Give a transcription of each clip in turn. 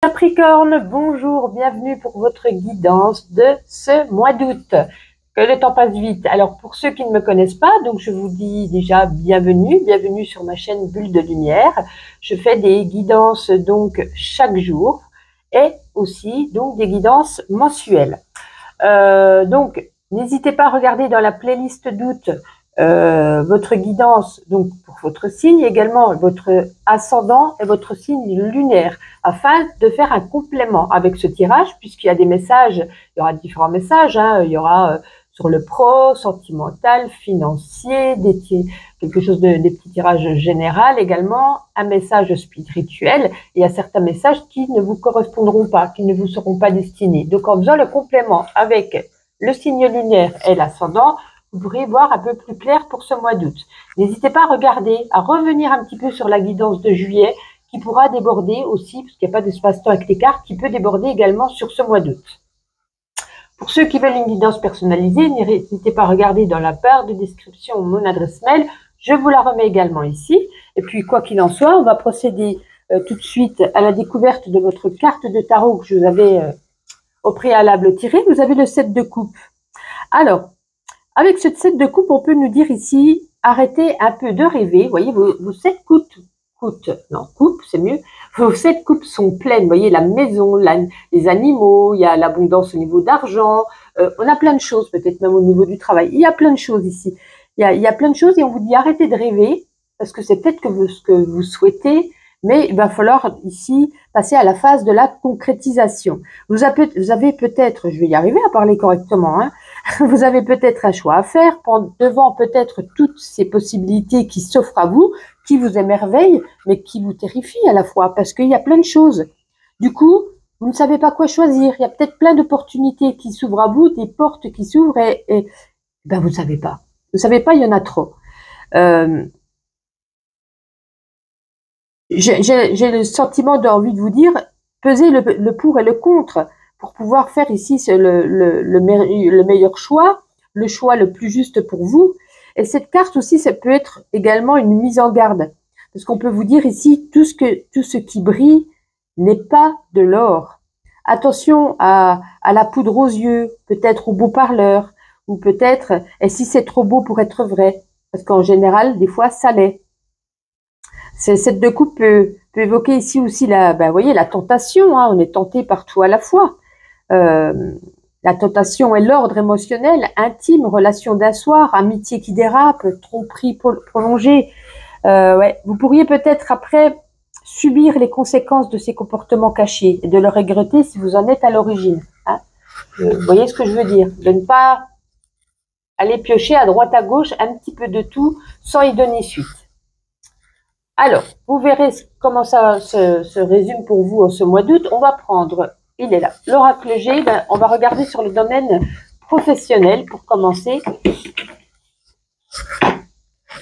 Capricorne, bonjour, bienvenue pour votre guidance de ce mois d'août. Que le temps passe vite. Alors pour ceux qui ne me connaissent pas, donc je vous dis déjà bienvenue sur ma chaîne Bulle de Lumière. Je fais des guidances donc chaque jour et aussi donc des guidances mensuelles. Donc n'hésitez pas à regarder dans la playlist d'août votre guidance donc pour votre signe, également votre ascendant et votre signe lunaire, afin de faire un complément avec ce tirage, puisqu'il y a des messages, il y aura différents messages, il y aura sur le pro, sentimental, financier, quelque chose des petits tirages généraux également, un message spirituel, et il y a certains messages qui ne vous correspondront pas, qui ne vous seront pas destinés. Donc en faisant le complément avec le signe lunaire et l'ascendant, vous pourrez voir un peu plus clair pour ce mois d'août. N'hésitez pas à regarder, à revenir un petit peu sur la guidance de juillet, qui pourra déborder aussi, parce qu'il n'y a pas d'espace-temps avec les cartes, qui peut déborder également sur ce mois d'août. Pour ceux qui veulent une guidance personnalisée, n'hésitez pas à regarder dans la barre de description mon adresse mail. Je vous la remets également ici. Et puis, quoi qu'il en soit, on va procéder tout de suite à la découverte de votre carte de tarot que je vous avais au préalable tirée. Vous avez le 7 de coupe. Alors, avec ce 7 de coupe, on peut nous dire ici, arrêtez un peu de rêver. Vous voyez, vos 7 coupes, c'est mieux. Vos 7 coupes sont pleines. Vous voyez, la maison, les animaux, il y a l'abondance au niveau d'argent. On a plein de choses, peut-être même au niveau du travail. Il y a plein de choses ici. Il y a plein de choses et on vous dit arrêtez de rêver, parce que c'est peut-être ce que vous souhaitez, mais il va falloir ici passer à la phase de la concrétisation. Vous avez peut-être, je vais y arriver à parler correctement, vous avez peut-être un choix à faire devant peut-être toutes ces possibilités qui s'offrent à vous, qui vous émerveillent, mais qui vous terrifient à la fois, parce qu'il y a plein de choses. Du coup, vous ne savez pas quoi choisir. Il y a peut-être plein d'opportunités qui s'ouvrent à vous, des portes qui s'ouvrent et vous ne savez pas. Vous ne savez pas, il y en a trop. J'ai le sentiment d'envie de vous dire, pesez le pour et le contre pour pouvoir faire ici le meilleur choix, le choix le plus juste pour vous. Et cette carte aussi, ça peut être également une mise en garde. Parce qu'on peut vous dire ici, tout ce qui brille n'est pas de l'or. Attention à la poudre aux yeux, peut-être au beau parleur, ou peut-être, et si c'est trop beau pour être vrai, parce qu'en général, des fois, ça l'est. Cette de coupe peut évoquer ici aussi vous voyez, la tentation, on est tenté par tout à la fois. La tentation est l'ordre émotionnel, intime, relation d'un soir, amitié qui dérape, tromperie prolongée. Vous pourriez peut-être après subir les conséquences de ces comportements cachés et de le regretter si vous en êtes à l'origine. Vous voyez ce que je veux dire? De ne pas aller piocher à droite à gauche un petit peu de tout sans y donner suite. Alors, vous verrez comment ça se résume pour vous en ce mois d'août. On va prendre, il est là, l'oracle G. On va regarder sur le domaine professionnel pour commencer.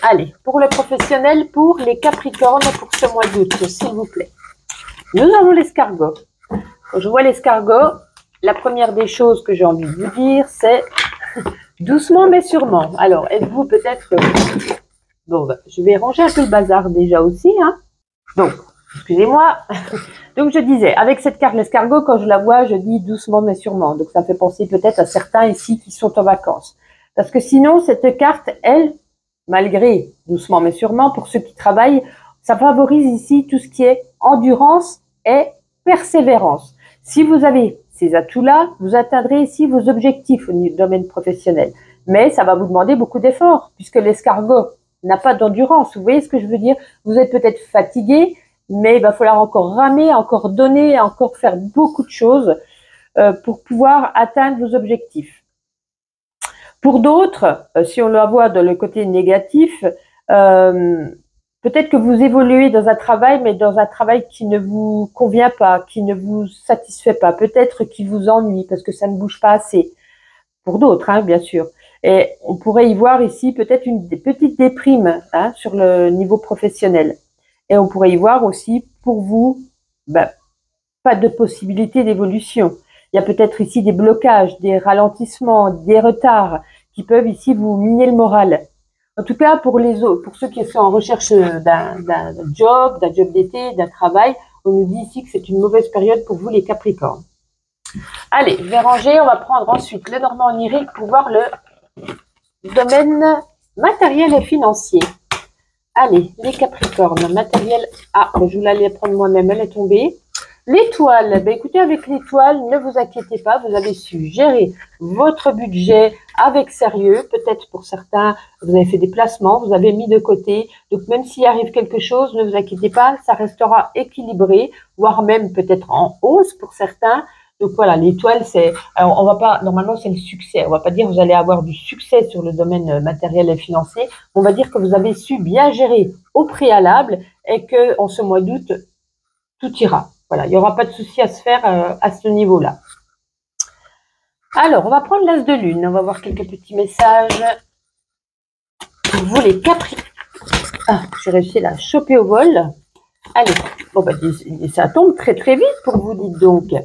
Allez, pour le professionnel, pour les Capricornes, pour ce mois d'août, s'il vous plaît. Nous avons l'escargot. Quand je vois l'escargot, la première des choses que j'ai envie de vous dire, c'est doucement mais sûrement. Alors, êtes-vous peut-être... Bon, je vais ranger un peu le bazar déjà aussi. Donc, excusez-moi. Donc, je disais, avec cette carte l'escargot, quand je la vois, je dis doucement mais sûrement. Donc, ça me fait penser peut-être à certains ici qui sont en vacances. Parce que sinon, cette carte, elle, malgré doucement mais sûrement, pour ceux qui travaillent, ça favorise ici tout ce qui est endurance et persévérance. Si vous avez ces atouts-là, vous atteindrez ici vos objectifs au domaine professionnel. Mais ça va vous demander beaucoup d'efforts, puisque l'escargot n'a pas d'endurance. Vous voyez ce que je veux dire? Vous êtes peut-être fatigué, mais il va falloir encore ramer, encore donner, encore faire beaucoup de choses pour pouvoir atteindre vos objectifs. Pour d'autres, si on le voit dans le côté négatif, peut-être que vous évoluez dans un travail, mais dans un travail qui ne vous convient pas, qui ne vous satisfait pas, peut-être qui vous ennuie parce que ça ne bouge pas assez. Pour d'autres, bien sûr. Et on pourrait y voir ici peut-être une petite déprime sur le niveau professionnel. Et on pourrait y voir aussi, pour vous, pas de possibilité d'évolution. Il y a peut-être ici des blocages, des ralentissements, des retards qui peuvent ici vous miner le moral. En tout cas, pour ceux qui sont en recherche d'un job d'été, d'un travail, qu'on nous dit ici que c'est une mauvaise période pour vous les Capricornes. Allez, je vais ranger. On va prendre ensuite le Normand onirique pour voir le domaine matériel et financier. Allez, les Capricornes, matériel. Ah, je voulais aller prendre moi-même, elle est tombée. L'étoile, ben écoutez, avec l'étoile, ne vous inquiétez pas, vous avez su gérer votre budget avec sérieux. Peut-être pour certains, vous avez fait des placements, vous avez mis de côté. Donc même s'il arrive quelque chose, ne vous inquiétez pas, ça restera équilibré, voire même peut-être en hausse pour certains. Donc voilà, l'étoile, c'est, alors on va pas, normalement c'est le succès. On va pas dire que vous allez avoir du succès sur le domaine matériel et financier. On va dire que vous avez su bien gérer au préalable et que en ce mois d'août, tout ira. Voilà, il n'y aura pas de souci à se faire à ce niveau-là. Alors, on va prendre l'As de Lune. On va voir quelques petits messages pour vous les Capricornes. Ah, j'ai réussi à la choper au vol. Allez, bon, bah, ça tombe très très vite pour vous, dites donc.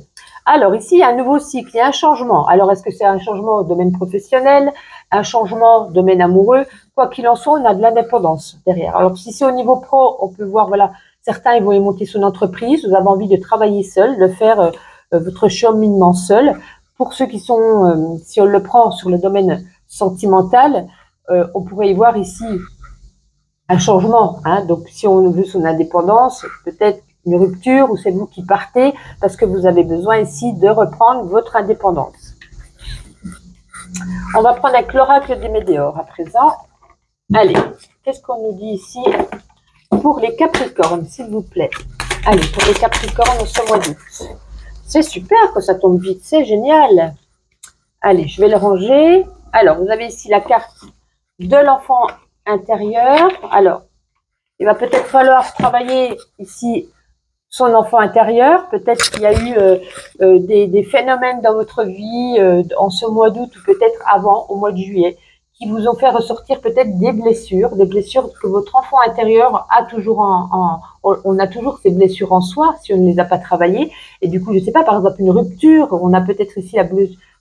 Alors, ici, il y a un nouveau cycle, il y a un changement. Alors, est-ce que c'est un changement au domaine professionnel, un changement au domaine amoureux? Quoi qu'il en soit, on a de l'indépendance derrière. Alors, si c'est au niveau pro, on peut voir, voilà, certains, ils vont y monter son entreprise. Vous avez envie de travailler seul, de faire votre cheminement seul. Pour ceux qui sont, si on le prend sur le domaine sentimental, on pourrait y voir ici un changement. Hein. Donc, si on veut son indépendance, peut-être une rupture ou c'est vous qui partez parce que vous avez besoin ici de reprendre votre indépendance. On va prendre avec l'oracle des Météores à présent. Allez, qu'est-ce qu'on nous dit ici pour les Capricornes, s'il vous plaît? Allez, pour les Capricornes ce mois d'août. C'est super que ça tombe vite, c'est génial. Allez, je vais le ranger. Alors, vous avez ici la carte de l'enfant intérieur. Alors, il va peut-être falloir travailler ici son enfant intérieur. Peut-être qu'il y a eu des phénomènes dans votre vie en ce mois d'août ou peut-être avant, au mois de juillet, qui vous ont fait ressortir peut-être des blessures que votre enfant intérieur a toujours on a toujours ces blessures en soi si on ne les a pas travaillées. Et du coup, je ne sais pas, par exemple, une rupture, on a peut-être ici la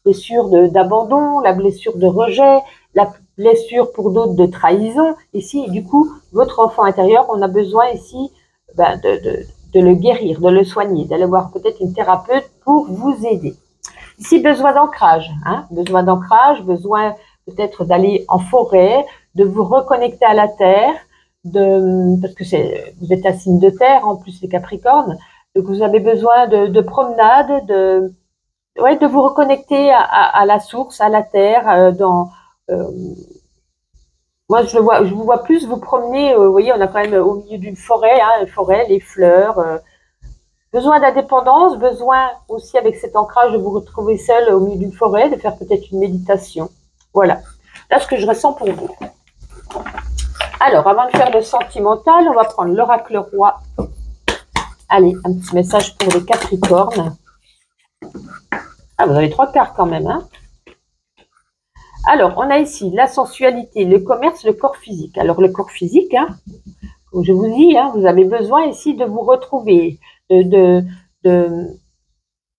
blessure d'abandon, la blessure de rejet, la blessure pour d'autres de trahison. Ici, du coup, votre enfant intérieur, on a besoin ici de le guérir, de le soigner, d'aller voir peut-être une thérapeute pour vous aider. Ici, besoin d'ancrage, hein, besoin peut-être d'aller en forêt, de vous reconnecter à la terre, parce que vous êtes un signe de terre, en plus les Capricornes, donc vous avez besoin de promenade, de vous reconnecter à la source, à la terre, moi, je vous vois plus vous promener, vous voyez, on a quand même au milieu d'une forêt, hein, une forêt, les fleurs, besoin d'indépendance, besoin aussi avec cet ancrage de vous retrouver seul au milieu d'une forêt, de faire peut-être une méditation. Voilà, là ce que je ressens pour vous. Alors, avant de faire le sentimental, on va prendre l'oracle roi. Allez, un petit message pour les Capricornes. Ah, vous avez 3 cartes quand même, hein. Alors, on a ici la sensualité, le commerce, le corps physique. Alors, le corps physique, hein, comme je vous dis, hein, vous avez besoin ici de vous retrouver,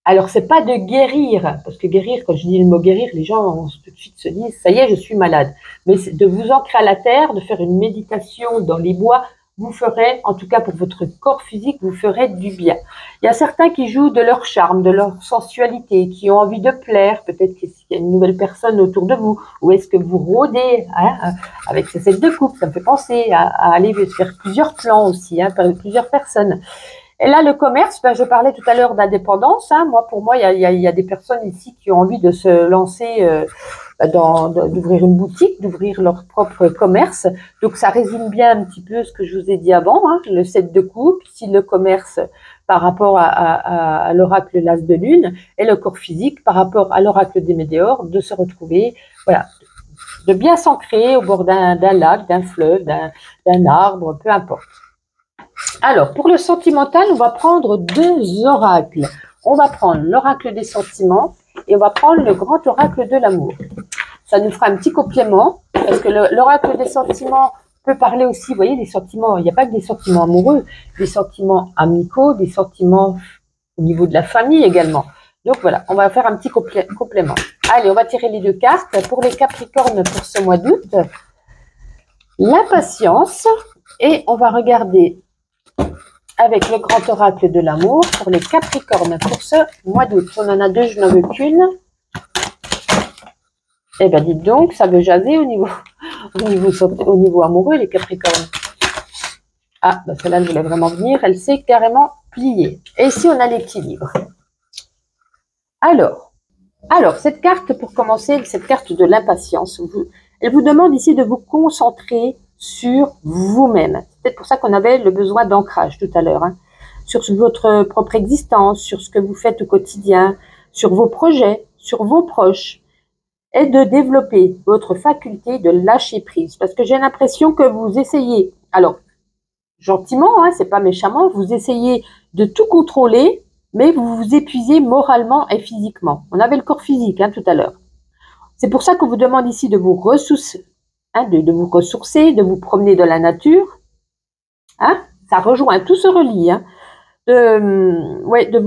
alors, c'est pas de guérir, parce que guérir, quand je dis le mot guérir, les gens tout de suite se disent, ça y est, je suis malade. Mais c'est de vous ancrer à la terre, de faire une méditation dans les bois, vous ferez, en tout cas pour votre corps physique, vous ferez du bien. Il y a certains qui jouent de leur charme, de leur sensualité, qui ont envie de plaire, peut-être qu'il y a une nouvelle personne autour de vous, ou est-ce que vous rôdez, hein, avec ces 7 de coupe, ça me fait penser à aller faire plusieurs plans aussi, hein, par plusieurs personnes. Et là, le commerce, je parlais tout à l'heure d'indépendance. Hein. Pour moi, il y a des personnes ici qui ont envie de se lancer d'ouvrir une boutique, d'ouvrir leur propre commerce. Donc, ça résume bien un petit peu ce que je vous ai dit avant, hein, le 7 de coupe, ici le commerce par rapport à l'oracle l'As de Lune, et le corps physique par rapport à l'oracle des Météores, de se retrouver, voilà, de bien s'ancrer au bord d'un lac, d'un fleuve, d'un arbre, peu importe. Alors, pour le sentimental, on va prendre 2 oracles. On va prendre l'oracle des sentiments et on va prendre le grand oracle de l'amour. Ça nous fera un petit complément parce que l'oracle des sentiments peut parler aussi, vous voyez, des sentiments. Il n'y a pas que des sentiments amoureux, des sentiments amicaux, des sentiments au niveau de la famille également. Donc voilà, on va faire un petit complément. Allez, on va tirer les 2 cartes pour les Capricornes pour ce mois d'août. L'impatience et on va regarder avec le grand oracle de l'amour pour les Capricornes pour ce mois d'août. On en a deux, je n'en veux qu'une. Eh bien, dites donc, ça veut jaser au niveau amoureux, les Capricornes. Ah, ben celle-là, elle voulait vraiment venir. Elle s'est carrément pliée. Et ici, on a l'équilibre. Alors, cette carte, pour commencer, cette carte de l'impatience, elle vous demande ici de vous concentrer sur vous-même. C'est peut-être pour ça qu'on avait le besoin d'ancrage tout à l'heure, hein, sur votre propre existence, sur ce que vous faites au quotidien, sur vos projets, sur vos proches, et de développer votre faculté de lâcher prise. Parce que j'ai l'impression que vous essayez, alors gentiment, hein, c'est pas méchamment, vous essayez de tout contrôler, mais vous vous épuisez moralement et physiquement. On avait le corps physique, hein, tout à l'heure. C'est pour ça qu'on vous demande ici de vous ressourcer, hein, de vous ressourcer, de vous promener dans la nature. Hein, ça rejoint, tout se relie. Hein, de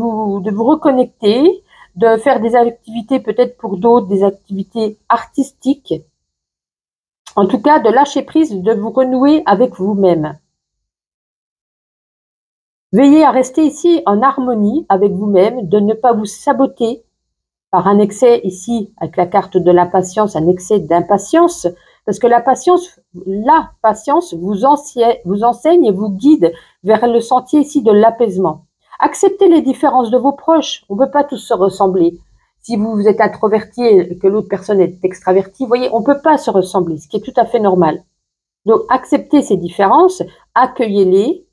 vous reconnecter, de faire des activités peut-être pour d'autres, des activités artistiques. En tout cas, de lâcher prise, de vous renouer avec vous-même. Veillez à rester ici en harmonie avec vous-même, de ne pas vous saboter par un excès ici, avec la carte de l'impatience, un excès d'impatience, parce que la patience vous enseigne et vous guide vers le sentier ici de l'apaisement. Acceptez les différences de vos proches, on ne peut pas tous se ressembler. Si vous êtes introverti et que l'autre personne est extravertie, vous voyez, on ne peut pas se ressembler, ce qui est tout à fait normal. Donc, acceptez ces différences, accueillez-les,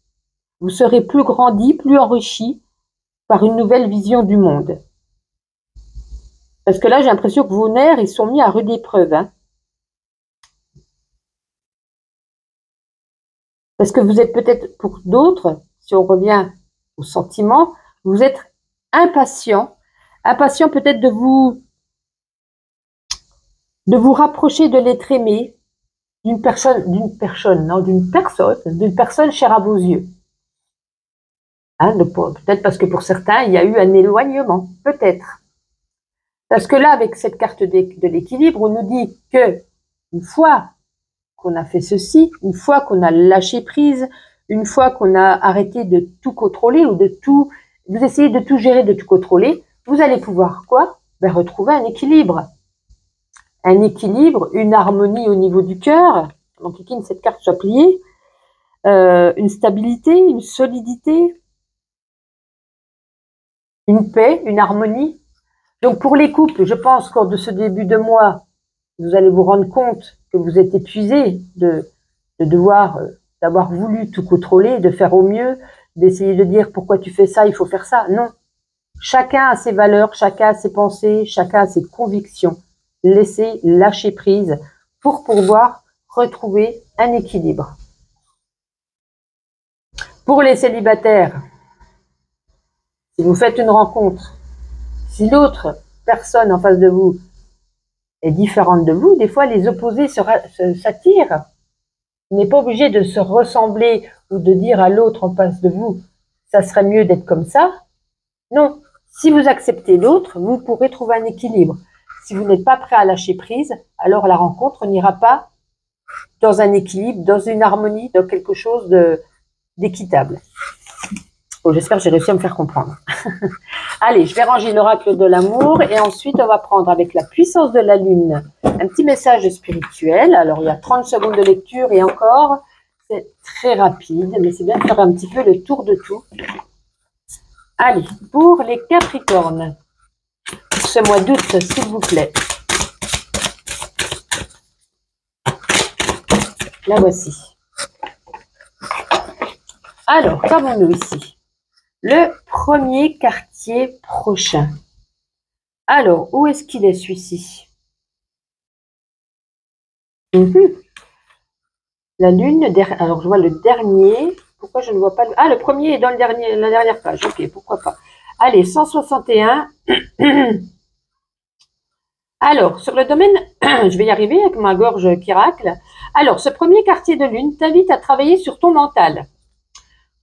vous serez plus grandi, plus enrichi par une nouvelle vision du monde. Parce que là, j'ai l'impression que vos nerfs, ils sont mis à rude épreuve. Hein. Parce que vous êtes peut-être, pour d'autres, si on revient au sentiment, vous êtes impatient. Impatient peut-être de vous rapprocher de l'être aimé, d'une personne chère à vos yeux. Hein, peut-être parce que pour certains, il y a eu un éloignement, peut-être. Parce que là, avec cette carte de l'équilibre, on nous dit que une fois qu'on a fait ceci, une fois qu'on a lâché prise, une fois qu'on a arrêté de tout contrôler ou vous essayez de tout gérer, de tout contrôler, vous allez pouvoir quoi? Ben, retrouver un équilibre. Un équilibre, une harmonie au niveau du cœur. Donc, cette carte soit pliée. Une stabilité, une solidité, une paix, une harmonie. Donc, pour les couples, je pense qu'en de ce début de mois, vous allez vous rendre compte que vous êtes épuisé d'avoir voulu tout contrôler, de faire au mieux, d'essayer de dire pourquoi tu fais ça, il faut faire ça. Non. Chacun a ses valeurs, chacun a ses pensées, chacun a ses convictions. Laissez lâcher prise pour pouvoir retrouver un équilibre. Pour les célibataires, si vous faites une rencontre, si l'autre personne en face de vous est différente de vous, des fois les opposés s'attirent. Vous n'êtes pas obligé de se ressembler ou de dire à l'autre en face de vous, ça serait mieux d'être comme ça. Non, si vous acceptez l'autre, vous pourrez trouver un équilibre. Si vous n'êtes pas prêt à lâcher prise, alors la rencontre n'ira pas dans un équilibre, dans une harmonie, dans quelque chose d'équitable. Bon, j'espère que j'ai réussi à me faire comprendre. Allez, je vais ranger l'oracle de l'amour et ensuite on va prendre avec la puissance de la lune un petit message spirituel. Alors il y a 30 secondes de lecture et encore, c'est très rapide, mais c'est bien de faire un petit peu le tour de tout. Allez, pour les Capricornes, pour ce mois d'août, s'il vous plaît. La voici. Alors, qu'avons-nous ici? Le premier quartier prochain. Alors, où est-ce qu'il est celui-ci? La lune, alors je vois le dernier. Pourquoi je ne vois pas le premier est dans la dernière page. Ok, pourquoi pas. Allez, 161. Alors, sur le domaine, je vais y arriver avec ma gorge qui racle. Alors, ce premier quartier de lune t'invite à travailler sur ton mental.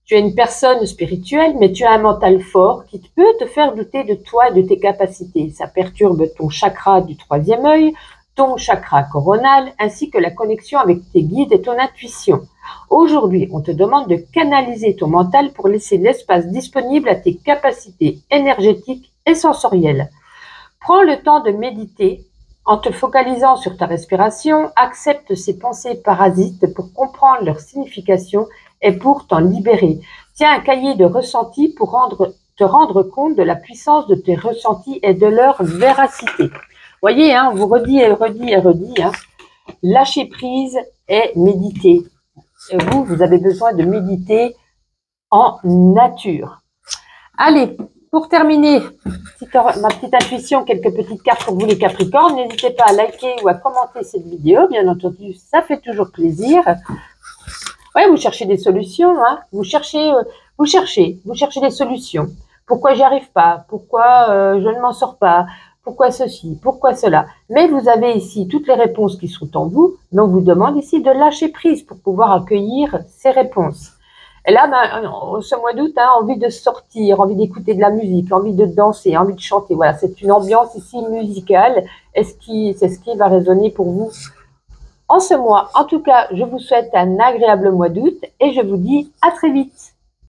Tu es une personne spirituelle, mais tu as un mental fort qui peut te faire douter de toi et de tes capacités. Ça perturbe ton chakra du 3e œil, ton chakra coronal, ainsi que la connexion avec tes guides et ton intuition. Aujourd'hui, on te demande de canaliser ton mental pour laisser l'espace disponible à tes capacités énergétiques et sensorielles. Prends le temps de méditer en te focalisant sur ta respiration, accepte ces pensées parasites pour comprendre leur signification et pour t'en libérer. Tiens un cahier de ressentis pour te rendre compte de la puissance de tes ressentis et de leur véracité. Voyez, on vous redit et redit et redit, lâcher prise et méditer. Et vous avez besoin de méditer en nature. Allez, pour terminer, ma petite intuition, quelques petites cartes pour vous les Capricornes. N'hésitez pas à liker ou à commenter cette vidéo. Bien entendu, ça fait toujours plaisir. Ouais, vous cherchez des solutions, vous cherchez des solutions. Pourquoi j'y arrive pas? Pourquoi je ne m'en sors pas? Pourquoi ceci? Pourquoi cela? Mais vous avez ici toutes les réponses qui sont en vous. Mais on vous demande ici de lâcher prise pour pouvoir accueillir ces réponses. Et là, ce mois d'août, envie de sortir, envie d'écouter de la musique, envie de danser, envie de chanter. Voilà, c'est une ambiance ici musicale. C'est ce qui va résonner pour vous en ce mois. En tout cas, je vous souhaite un agréable mois d'août et je vous dis à très vite.